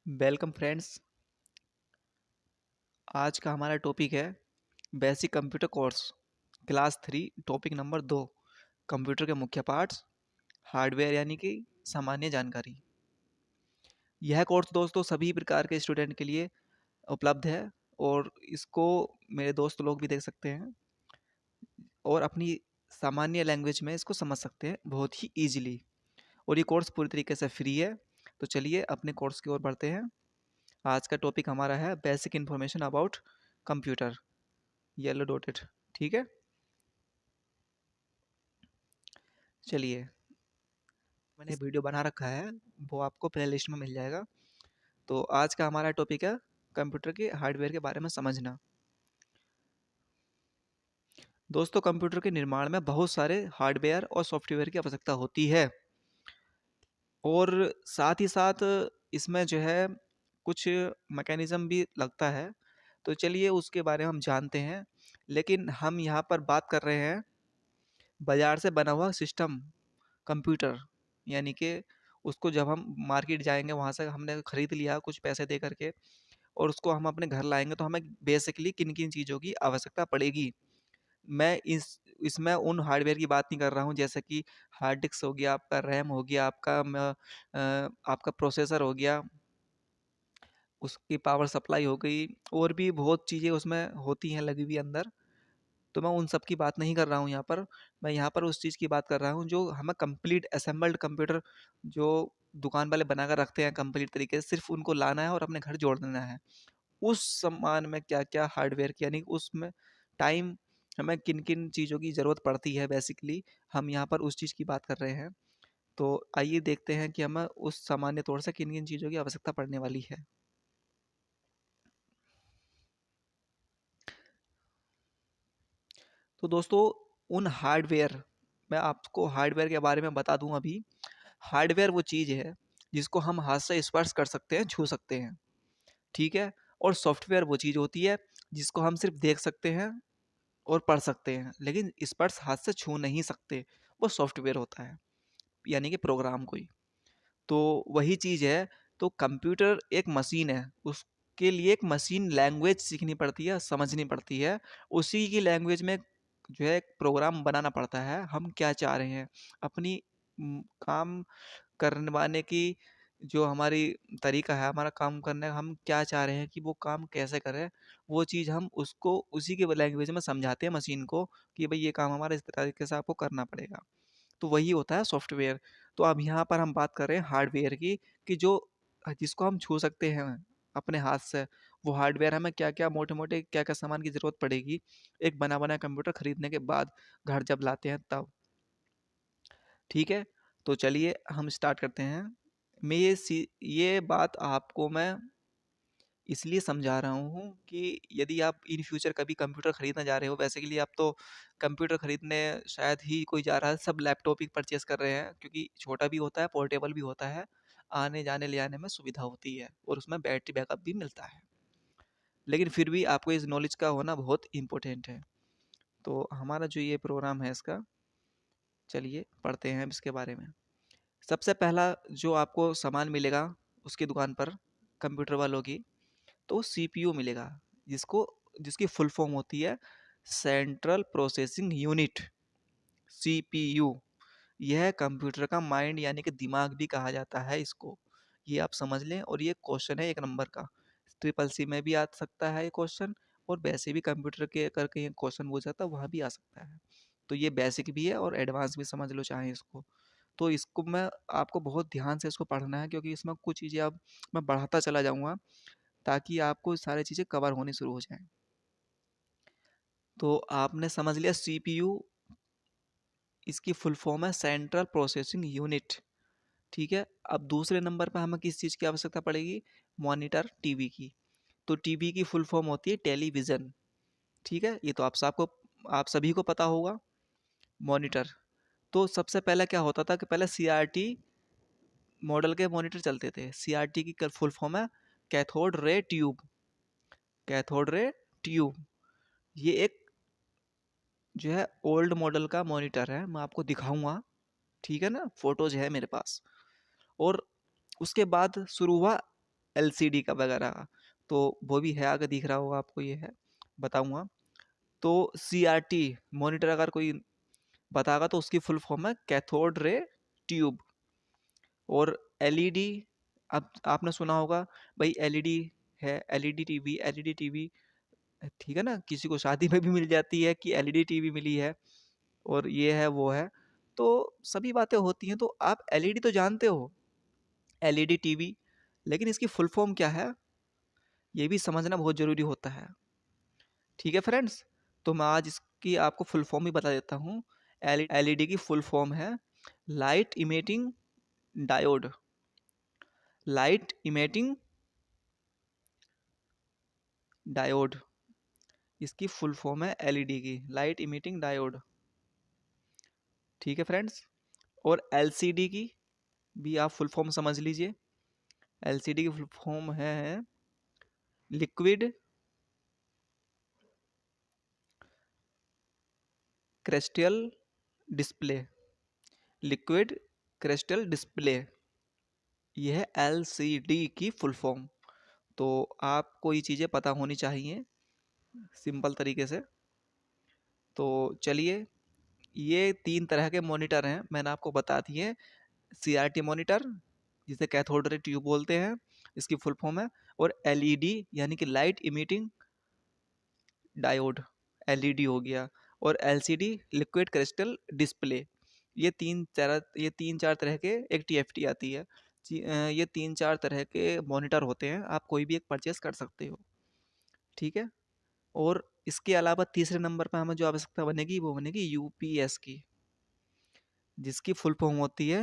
Welcome friends. आज का हमारा टॉपिक है basic computer course class 3 topic number 2 computer के मुख्य पार्ट्स हार्डवेयर यानी कि सामान्य जानकारी। यह कोर्स दोस्तों सभी प्रकार के स्टूडेंट के लिए उपलब्ध है और इसको मेरे दोस्त लोग भी देख सकते हैं और अपनी सामान्य लैंग्वेज में इसको समझ सकते हैं बहुत ही ईजिली। और ये कोर्स पूरी तरीके से फ्री है। तो चलिए अपने कोर्स की ओर बढ़ते हैं। आज का टॉपिक हमारा है basic information about computer, yellow dotted. ठीक है, चलिए मैंने वीडियो बना रखा है, वो आपको प्ले लिस्ट में मिल जाएगा। तो आज का हमारा टॉपिक है कंप्यूटर के हार्डवेयर के बारे में समझना। दोस्तों कंप्यूटर के निर्माण में बहुत सारे हार्डवेयर और सॉफ्टवेयर की आवश्यकता होती है और साथ ही साथ इसमें जो है कुछ मैकेनिज़्म भी लगता है। तो चलिए उसके बारे में हम जानते हैं, लेकिन हम यहाँ पर बात कर रहे हैं बाज़ार से बना हुआ सिस्टम कंप्यूटर, यानी कि उसको जब हम मार्केट जाएँगे वहाँ से हमने खरीद लिया कुछ पैसे दे करके और उसको हम अपने घर लाएँगे तो हमें बेसिकली किन-किन चीज़ों की आवश्यकता पड़ेगी। मैं इसमें उन हार्डवेयर की बात नहीं कर रहा हूँ जैसे कि हार्ड डिस्क हो गया, आपका रैम हो गया, आपका प्रोसेसर हो गया, उसकी पावर सप्लाई हो गई और भी बहुत चीज़ें उसमें होती हैं लगी हुई अंदर। तो मैं उन सब की बात नहीं कर रहा हूँ यहाँ पर। मैं यहाँ पर उस चीज़ की बात कर रहा हूँ जो हमें कंप्लीट असेंबल्ड कंप्यूटर जो दुकान वाले बना कर रखते हैं कंप्लीट तरीके से, सिर्फ़ उनको लाना है और अपने घर जोड़ देना है। उस सामान में क्या-क्या हार्डवेयर की यानी उसमें टाइम हमें किन-किन चीज़ों की ज़रूरत पड़ती है बेसिकली, हम यहाँ पर उस चीज़ की बात कर रहे हैं। तो आइए देखते हैं कि हमें उस सामान्य तौर से किन-किन चीज़ों की आवश्यकता पड़ने वाली है। तो दोस्तों उन हार्डवेयर, मैं आपको हार्डवेयर के बारे में बता दूं अभी। हार्डवेयर वो चीज़ है जिसको हम हाथ से स्पर्श कर सकते हैं, छू सकते हैं, ठीक है। और सॉफ्टवेयर वो चीज़ होती है जिसको हम सिर्फ देख सकते हैं और पढ़ सकते हैं, लेकिन स्पर्श हाथ से छू नहीं सकते। वो सॉफ्टवेयर होता है, यानी कि प्रोग्राम कोई। तो वही चीज़ है। तो कंप्यूटर एक मशीन है, उसके लिए एक मशीन लैंग्वेज सीखनी पड़ती है, समझनी पड़ती है। उसी की लैंग्वेज में जो है एक प्रोग्राम बनाना पड़ता है। हम क्या चाह रहे हैं अपनी काम करवाने की, जो हमारी तरीका है हमारा काम करने का, हम क्या चाह रहे हैं कि वो काम कैसे करें, वो चीज़ हम उसको उसी के लैंग्वेज में समझाते हैं मशीन को कि भाई ये काम हमारा इस तरीके से आपको करना पड़ेगा। तो वही होता है सॉफ्टवेयर। तो अब यहाँ पर हम बात कर रहे हैं हार्डवेयर की, कि जो जिसको हम छू सकते हैं अपने हाथ से, वो हार्डवेयर हमें क्या-क्या मोटे-मोटे क्या-क्या सामान की ज़रूरत पड़ेगी एक बना-बनाया कंप्यूटर खरीदने के बाद, घर जब लाते हैं तब। ठीक है? तो चलिए हम स्टार्ट करते हैं। ये बात आपको मैं इसलिए समझा रहा हूँ कि यदि आप इन फ्यूचर कभी कंप्यूटर खरीदने जा रहे हो, वैसे के लिए आप तो कंप्यूटर खरीदने शायद ही कोई जा रहा है, सब लैपटॉप ही परचेज़ कर रहे हैं क्योंकि छोटा भी होता है, पोर्टेबल भी होता है, आने-जाने ले आने में सुविधा होती है और उसमें बैटरी बैकअप भी मिलता है। लेकिन फिर भी आपको इस नॉलेज का होना बहुत इम्पोर्टेंट है। तो हमारा जो ये प्रोग्राम है इसका, चलिए पढ़ते हैं अब इसके बारे में। सबसे पहला जो आपको सामान मिलेगा उसकी दुकान पर कंप्यूटर वालों की, तो सीपीयू मिलेगा, जिसको जिसकी फुल फॉर्म होती है सेंट्रल प्रोसेसिंग यूनिट, सीपीयू। यह कंप्यूटर का माइंड यानी कि दिमाग भी कहा जाता है इसको। ये आप समझ लें और ये क्वेश्चन है 1 नंबर का। ट्रिपल सी में भी आ सकता है ये क्वेश्चन और वैसे भी कंप्यूटर के अगर कहीं क्वेश्चन पूछा जाता है वहाँ भी आ सकता है। तो ये बेसिक भी है और एडवांस भी समझ लो चाहें इसको। तो इसको मैं आपको बहुत ध्यान से इसको पढ़ना है क्योंकि इसमें कुछ चीज़ें अब मैं बढ़ाता चला जाऊँगा ताकि आपको सारी चीज़ें कवर होनी शुरू हो जाएँ। तो आपने समझ लिया सीपीयू, इसकी फुल फॉर्म है सेंट्रल प्रोसेसिंग यूनिट, ठीक है। अब दूसरे नंबर पर हमें किस चीज़ की आवश्यकता पड़ेगी, मॉनिटर टीवी की। तो टीवी की फुल फॉर्म होती है टेलीविज़न, ठीक है। ये तो आप सभी को पता होगा। मॉनिटर, तो सबसे पहले क्या होता था कि पहले सीआरटी मॉडल के मॉनिटर चलते थे। सीआरटी की फुल फॉर्म है cathode ray tube, cathode ray tube. ये एक जो है ओल्ड मॉडल का मॉनिटर है, मैं आपको दिखाऊंगा, ठीक है ना, फोटोज है मेरे पास। और उसके बाद शुरू हुआ LCD का वगैरह का, तो वो भी है, अगर दिख रहा होगा आपको, ये है, बताऊंगा। तो CRT मॉनिटर अगर कोई बताएगा तो उसकी फुल फॉर्म है कैथोड रे ट्यूब। और LED, अब आपने सुना होगा भाई, LED है, LED टीवी, LED टीवी, ठीक है ना, किसी को शादी में भी मिल जाती है कि LED टीवी मिली है, और ये है वो है, तो सभी बातें होती हैं। तो आप LED तो जानते हो, LED टीवी, लेकिन इसकी फुल फॉर्म क्या है ये भी समझना बहुत ज़रूरी होता है। ठीक है फ्रेंड्स, तो मैं आज इसकी आपको फुल फॉर्म भी बता देता हूँ। LED की फुल फॉर्म है light emitting diode. Light emitting diode, इसकी फुल फॉर्म है LED की, लाइट इमिटिंग डायोड। ठीक है फ्रेंड्स, और LCD की भी आप फुल फॉर्म समझ लीजिए। LCD की फुल फॉर्म है liquid crystal display. Liquid crystal display, यह है LCD की फुल फॉर्म। तो आपको ये चीज़ें पता होनी चाहिए सिंपल तरीके से। तो चलिए, ये 3 तरह के मॉनिटर हैं, मैंने आपको बता दिए। CRT मॉनिटर, जिसे कैथोड रे ट्यूब बोलते हैं, इसकी फुल फॉर्म है। और LED यानी कि लाइट इमिटिंग डायोड, LED हो गया। और LCD लिक्विड क्रिस्टल डिस्प्ले। ये तीन चार तरह के, एक TFT आती है, ये 3-4 तरह के मॉनिटर होते हैं, आप कोई भी एक परचेस कर सकते हो। ठीक है, और इसके अलावा तीसरे नंबर पर हमें जो आवश्यकता बनेगी वो बनेगी UPS की, जिसकी फुल फॉर्म होती है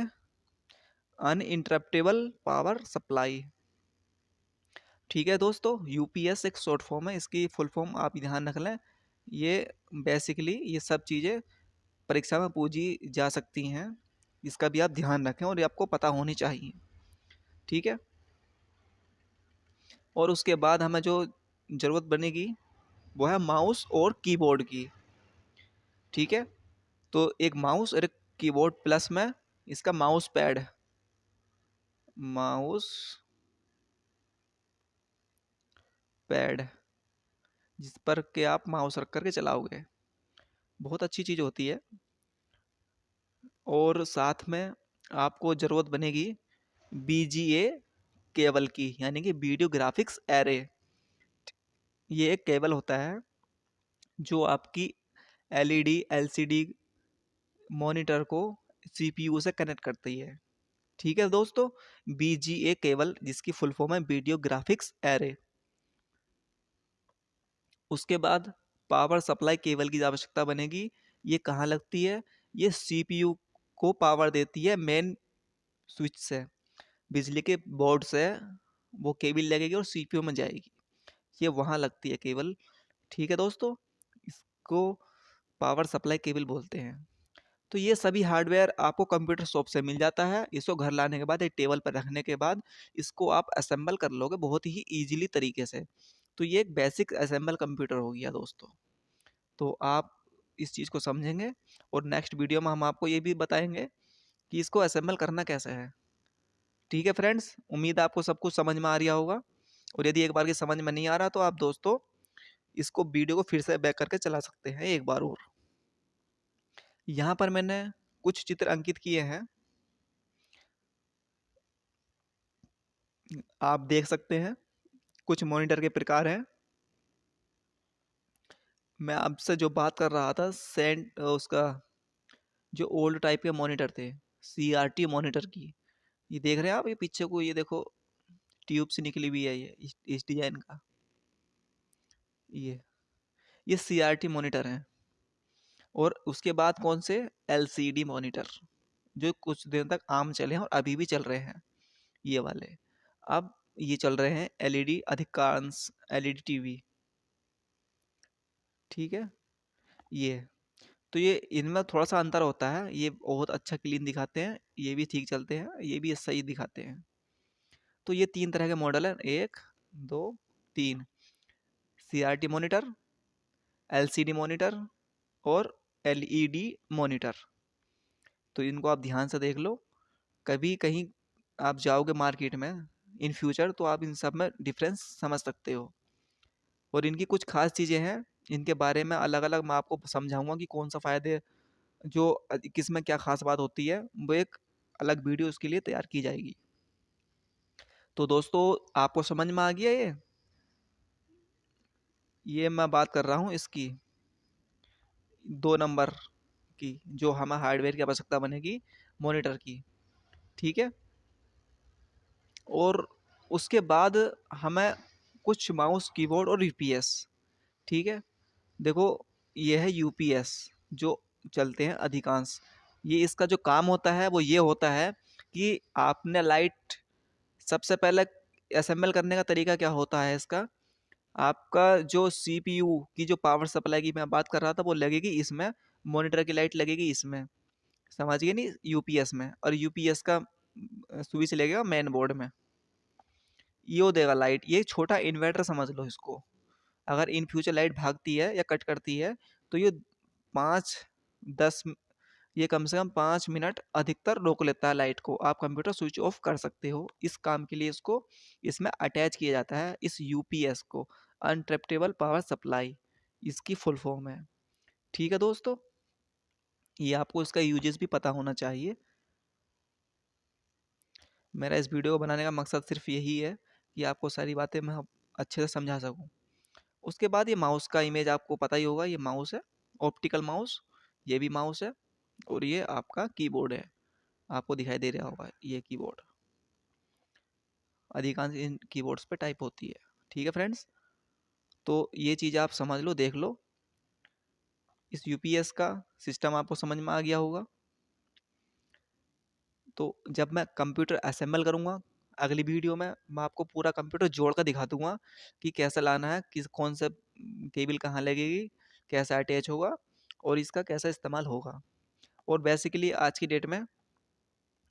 अनइंटरप्टेबल पावर सप्लाई। ठीक है दोस्तों, UPS एक शॉर्ट फॉर्म है, इसकी फुल फॉर्म आप ध्यान रख लें। ये बेसिकली ये सब चीज़ें परीक्षा में पूछी जा सकती हैं, इसका भी आप ध्यान रखें और ये आपको पता होनी चाहिए। ठीक है, और उसके बाद हमें जो ज़रूरत बनेगी वो है माउस और कीबोर्ड की। ठीक है, तो एक माउस और एक कीबोर्ड, प्लस में इसका माउस पैड, माउस पैड, जिस पर के आप माउस रख करके चलाओगे, बहुत अच्छी चीज़ होती है। और साथ में आपको ज़रूरत बनेगी BGA केबल की, यानी कि वीडियो ग्राफिक्स एरे। ये एक केबल होता है जो आपकी LED LCD मॉनिटर को CPU से कनेक्ट करती है। ठीक है दोस्तों, BGA केबल, जिसकी फुल फॉर्म है वीडियो ग्राफिक्स एरे। उसके बाद पावर सप्लाई केबल की आवश्यकता बनेगी। ये कहाँ लगती है? ये CPU को पावर देती है मेन स्विच से, बिजली के बोर्ड से वो केबल लगेगी और CPU में जाएगी, ये वहाँ लगती है केबल। ठीक है दोस्तों, इसको पावर सप्लाई केबल बोलते हैं। तो ये सभी हार्डवेयर आपको कंप्यूटर शॉप से मिल जाता है। इसको घर लाने के बाद एक टेबल पर रखने के बाद इसको आप असेंबल कर लोगे बहुत ही ईजिली तरीके से। तो ये एक बेसिक असेंबल कंप्यूटर हो गया दोस्तों। तो आप इस चीज़ को समझेंगे, और नेक्स्ट वीडियो में हम आपको ये भी बताएंगे कि इसको असेंबल करना कैसे है। ठीक है फ्रेंड्स, उम्मीद है आपको सब कुछ समझ में आ रहा होगा। और यदि एक बार की समझ में नहीं आ रहा तो आप दोस्तों इसको वीडियो को फिर से बैक करके चला सकते हैं एक बार और। यहाँ पर मैंने कुछ चित्र अंकित किए हैं, आप देख सकते हैं। कुछ मॉनिटर के प्रकार हैं। मैं आपसे जो बात कर रहा था सेंट उसका, जो ओल्ड टाइप के मॉनिटर थे, CRT मॉनिटर की, ये देख रहे हैं आप, ये पीछे को ये देखो ट्यूब से निकली हुई है, ये इस डिजाइन का, ये CRT मॉनिटर है। और उसके बाद कौन से? LCD मॉनिटर, जो कुछ दिन तक आम चले हैं और अभी भी चल रहे हैं, ये वाले। अब ये चल रहे हैं LED, अधिकांश LED टीवी। ठीक है, ये तो ये इनमें थोड़ा सा अंतर होता है, ये बहुत अच्छा क्लीन दिखाते हैं, ये भी ठीक चलते हैं, ये भी सही दिखाते हैं। तो ये 3 तरह के मॉडल हैं, 1 2 3, CRT मॉनिटर, LCD मॉनिटर और LED मॉनिटर। तो इनको आप ध्यान से देख लो। कभी कहीं आप जाओगे मार्केट में, इन फ्यूचर, तो आप इन सब में डिफरेंस समझ सकते हो। और इनकी कुछ खास चीज़ें हैं, इनके बारे में अलग अलग मैं आपको समझाऊंगा कि कौन सा फ़ायदे जो किस में क्या खास बात होती है, वो एक अलग वीडियो उसके लिए तैयार की जाएगी। तो दोस्तों, आपको समझ में आ गया ये मैं बात कर रहा हूँ इसकी 2 नंबर की, जो हमें हार्डवेयर की आवश्यकता बनेगी मॉनिटर की, ठीक है। और उसके बाद हमें कुछ माउस, कीबोर्ड और यूपीएस, ठीक है। देखो, ये है यूपीएस जो चलते हैं अधिकांश। ये इसका जो काम होता है वो ये होता है कि आपने लाइट, सबसे पहले असेंबल करने का तरीका क्या होता है इसका, आपका जो सीपीयू की जो पावर सप्लाई की मैं बात कर रहा था वो लगेगी इसमें, मॉनिटर की लाइट लगेगी इसमें, समझिए नहीं, यूपीएस में। और यूपीएस का स्विच लगेगा मेन बोर्ड में, ये देगा लाइट। ये छोटा इन्वर्टर समझ लो इसको। अगर इन फ्यूचर लाइट भागती है या कट करती है तो ये 5-10, ये कम से कम 5 मिनट अधिकतर रोक लेता है लाइट को। आप कंप्यूटर स्विच ऑफ कर सकते हो। इस काम के लिए इसको इसमें अटैच किया जाता है, इस यूपीएस को, अनट्रैप्टेबल पावर सप्लाई, इसकी फुल फॉर्म है, ठीक है दोस्तों। ये आपको इसका यूजेस भी पता होना चाहिए। मेरा इस वीडियो को बनाने का मकसद सिर्फ यही है कि आपको सारी बातें मैं अच्छे से समझा सकूं। उसके बाद ये माउस का इमेज आपको पता ही होगा, ये माउस है, ऑप्टिकल माउस, ये भी माउस है। और ये आपका कीबोर्ड है, आपको दिखाई दे रहा होगा ये कीबोर्ड, अधिकांश इन कीबोर्ड्स पे टाइप होती है, ठीक है फ्रेंड्स। तो ये चीज़ आप समझ लो, देख लो। इस यूपीएस का सिस्टम आपको समझ में आ गया होगा। तो जब मैं कंप्यूटर असेंबल करूँगा अगली वीडियो में, मैं आपको पूरा कंप्यूटर जोड़ कर दिखा दूंगा कि कैसे लाना है, किस कौन से केबल कहाँ लगेगी, कैसा अटैच होगा और इसका कैसा इस्तेमाल होगा। और बेसिकली आज की डेट में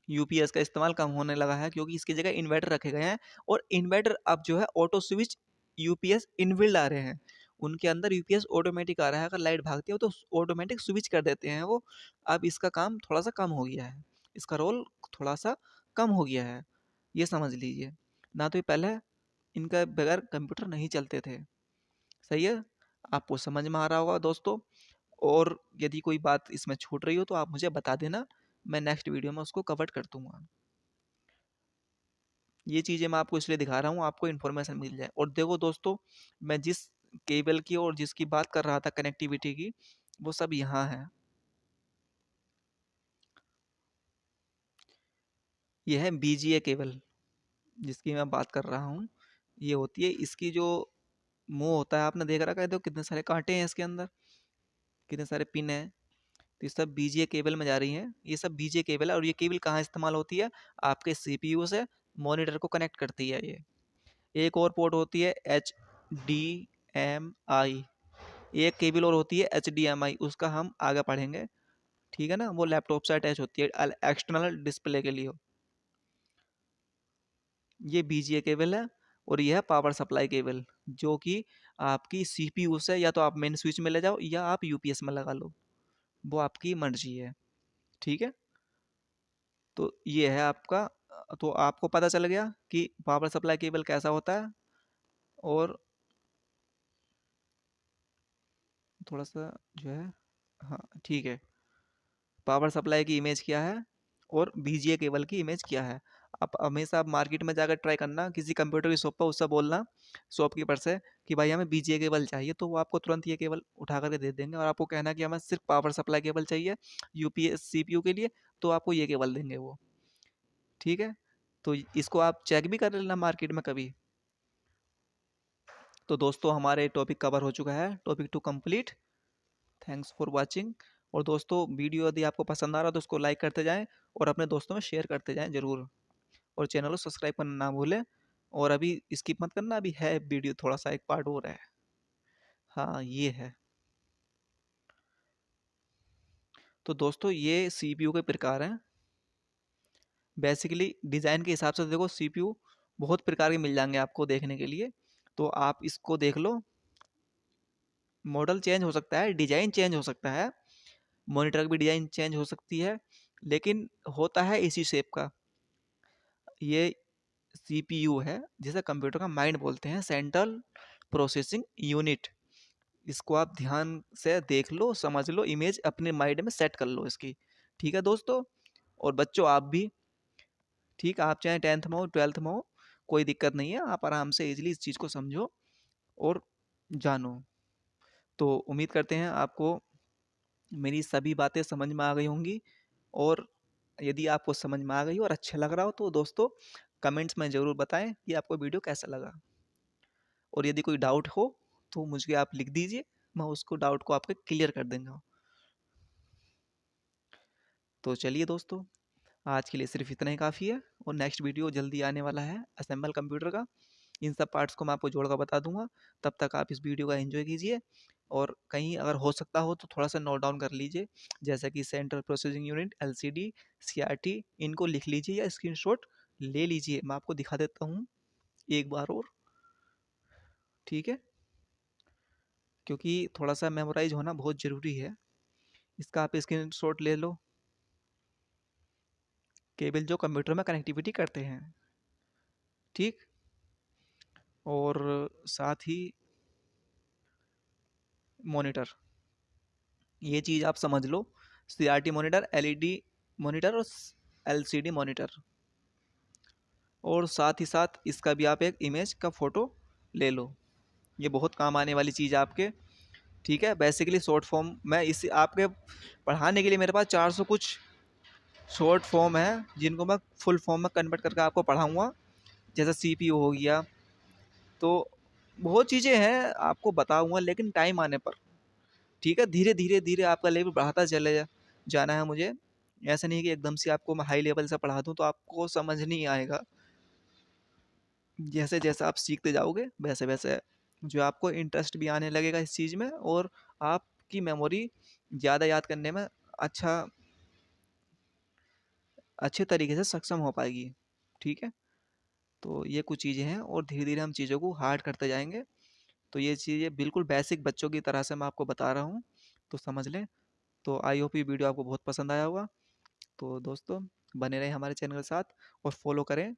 यूपीएस का इस्तेमाल कम होने लगा है, क्योंकि इसकी जगह इन्वर्टर रखे गए हैं। और इन्वर्टर अब जो है ऑटो स्विच यूपीएस इनबिल्ड आ रहे हैं, उनके अंदर यूपीएस ऑटोमेटिक आ रहा है। अगर लाइट भागती है तो ऑटोमेटिक स्विच कर देते हैं वो। अब इसका काम थोड़ा सा कम हो गया है, इसका रोल थोड़ा सा कम हो गया है, ये समझ लीजिए। ना तो ये पहले इनका बगैर कंप्यूटर नहीं चलते थे, सही है। आपको समझ में आ रहा होगा दोस्तों। और यदि कोई बात इसमें छूट रही हो तो आप मुझे बता देना, मैं नेक्स्ट वीडियो में उसको कवर कर दूंगा। ये चीज़ें मैं आपको इसलिए दिखा रहा हूँ, आपको इन्फॉर्मेशन मिल जाए। और देखो दोस्तों, मैं जिस केबल की और जिसकी बात कर रहा था कनेक्टिविटी की, वो सब यहाँ है। यह है बीजीए केबल जिसकी मैं बात कर रहा हूँ। ये होती है, इसकी जो मुंह होता है आपने देख रखा है, देखो कितने सारे कांटे हैं इसके अंदर, कितने सारे पिन हैं। तो ये सब बीजीए केबल में जा रही हैं, ये सब बीजीए केबल है। और ये केबल कहाँ इस्तेमाल होती है, आपके सीपीयू से मॉनिटर को कनेक्ट करती है ये। एक और पोर्ट होती है HDMI, एक केबल और होती है HDMI, उसका हम आगे पढ़ेंगे, ठीक है ना। वो लैपटॉप से अटैच होती है एक्सटर्नल डिस्प्ले के लिए। ये बीजीए केबल है। और यह है पावर सप्लाई केबल, जो कि आपकी सीपीयू से या तो आप मेन स्विच में ले जाओ या आप यूपीएस में लगा लो, वो आपकी मर्जी है, ठीक है। तो ये है आपका, तो आपको पता चल गया कि पावर सप्लाई केबल कैसा होता है। और थोड़ा सा जो है, हाँ ठीक है, पावर सप्लाई की इमेज क्या है और बीजीए केबल की इमेज क्या है। आप हमेशा आप मार्केट में जाकर ट्राई करना, किसी कंप्यूटर की शॉप पर, उससे बोलना शॉपकीपर से कि भाई हमें बीजीए केबल चाहिए, तो वो आपको तुरंत ये केबल उठा करके दे देंगे। और आपको कहना कि हमें सिर्फ पावर सप्लाई केबल चाहिए यूपीएस सीपीयू के लिए, तो आपको ये केबल देंगे वो, ठीक है। तो इसको आप चेक भी कर लेना मार्केट में कभी। तो दोस्तों, हमारे टॉपिक कवर हो चुका है, topic to complete. Thanks for watching. और दोस्तों, वीडियो यदि आपको पसंद आ रहा है तो उसको लाइक करते जाएं और अपने दोस्तों में शेयर करते जाएं ज़रूर। और चैनल को सब्सक्राइब करना ना भूलें। और अभी स्किप मत करना, अभी है वीडियो थोड़ा सा, एक पार्ट और है। हाँ ये है। तो दोस्तों, ये सीपीयू के प्रकार हैं। बेसिकली डिज़ाइन के हिसाब से देखो, सीपीयू बहुत प्रकार के मिल जाएंगे आपको देखने के लिए, तो आप इसको देख लो। मॉडल चेंज हो सकता है, डिज़ाइन चेंज हो सकता है, मॉनिटर की भी डिज़ाइन चेंज हो सकती है, लेकिन होता है इसी शेप का। ये CPU है, जिसे कंप्यूटर का माइंड बोलते हैं, सेंट्रल प्रोसेसिंग यूनिट। इसको आप ध्यान से देख लो, समझ लो, इमेज अपने माइंड में सेट कर लो इसकी। ठीक है दोस्तों, और बच्चों आप भी, ठीक, आप चाहे 10th में हो 12th में हो, कोई दिक्कत नहीं है, आप आराम से इजीली इस चीज़ को समझो और जानो। तो उम्मीद करते हैं आपको मेरी सभी बातें समझ में आ गई होंगी, और यदि आपको समझ में आ गई और अच्छा लग रहा हो तो दोस्तों कमेंट्स में ज़रूर बताएं कि आपको वीडियो कैसा लगा। और यदि कोई डाउट हो तो मुझे आप लिख दीजिए, मैं उसको डाउट को आपके क्लियर कर दूंगा। तो चलिए दोस्तों, आज के लिए सिर्फ इतना ही काफ़ी है, और नेक्स्ट वीडियो जल्दी आने वाला है असेंबल कंप्यूटर का। इन सब पार्ट्स को मैं आपको जोड़ कर बता दूंगा। तब तक आप इस वीडियो का एंजॉय कीजिए, और कहीं अगर हो सकता हो तो थोड़ा सा नोट डाउन कर लीजिए, जैसा कि central processing unit, LCD, CRT, इनको लिख लीजिए या स्क्रीनशॉट ले लीजिए। मैं आपको दिखा देता हूँ एक बार और, ठीक है, क्योंकि थोड़ा सा मेमोराइज होना बहुत ज़रूरी है। इसका आप स्क्रीनशॉट ले लो, केबल जो कंप्यूटर में कनेक्टिविटी करते हैं, ठीक, और साथ ही मॉनिटर, ये चीज़ आप समझ लो। CRT मॉनिटर, LED मॉनिटर और LCD मॉनिटर, और साथ ही साथ इसका भी आप एक इमेज का फ़ोटो ले लो। ये बहुत काम आने वाली चीज़ है आपके, ठीक है। बेसिकली शॉर्ट फॉर्म मैं इस आपके पढ़ाने के लिए मेरे पास 400 कुछ शॉर्ट फॉर्म है, जिनको मैं फुल फॉर्म में कन्वर्ट करके आपको पढ़ाऊँगा। जैसे CPU हो गया, तो बहुत चीज़ें हैं आपको बताऊँगा, लेकिन टाइम आने पर, ठीक है। धीरे धीरे धीरे आपका लेवल बढ़ाता चले जाना है मुझे। ऐसा नहीं कि एकदम से आपको मैं हाई लेवल से पढ़ा दूँ तो आपको समझ नहीं आएगा। जैसे जैसे आप सीखते जाओगे वैसे वैसे जो आपको इंटरेस्ट भी आने लगेगा इस चीज़ में, और आपकी मेमोरी ज़्यादा याद करने में अच्छे तरीके से सक्षम हो पाएगी, ठीक है। तो ये कुछ चीज़ें हैं, और धीरे धीरे हम चीज़ों को हार्ड करते जाएंगे। तो ये चीज़ें बिल्कुल बेसिक बच्चों की तरह से मैं आपको बता रहा हूँ, तो समझ लें। तो आई होप ये वीडियो आपको बहुत पसंद आया होगा। तो दोस्तों बने रहें हमारे चैनल के साथ और फॉलो करें,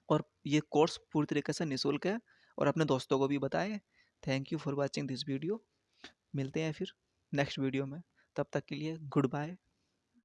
और ये कोर्स पूरी तरीके से निःशुल्क है, और अपने दोस्तों को भी बताएं। Thank you for watching this video. मिलते हैं फिर नेक्स्ट वीडियो में, तब तक के लिए गुड बाय।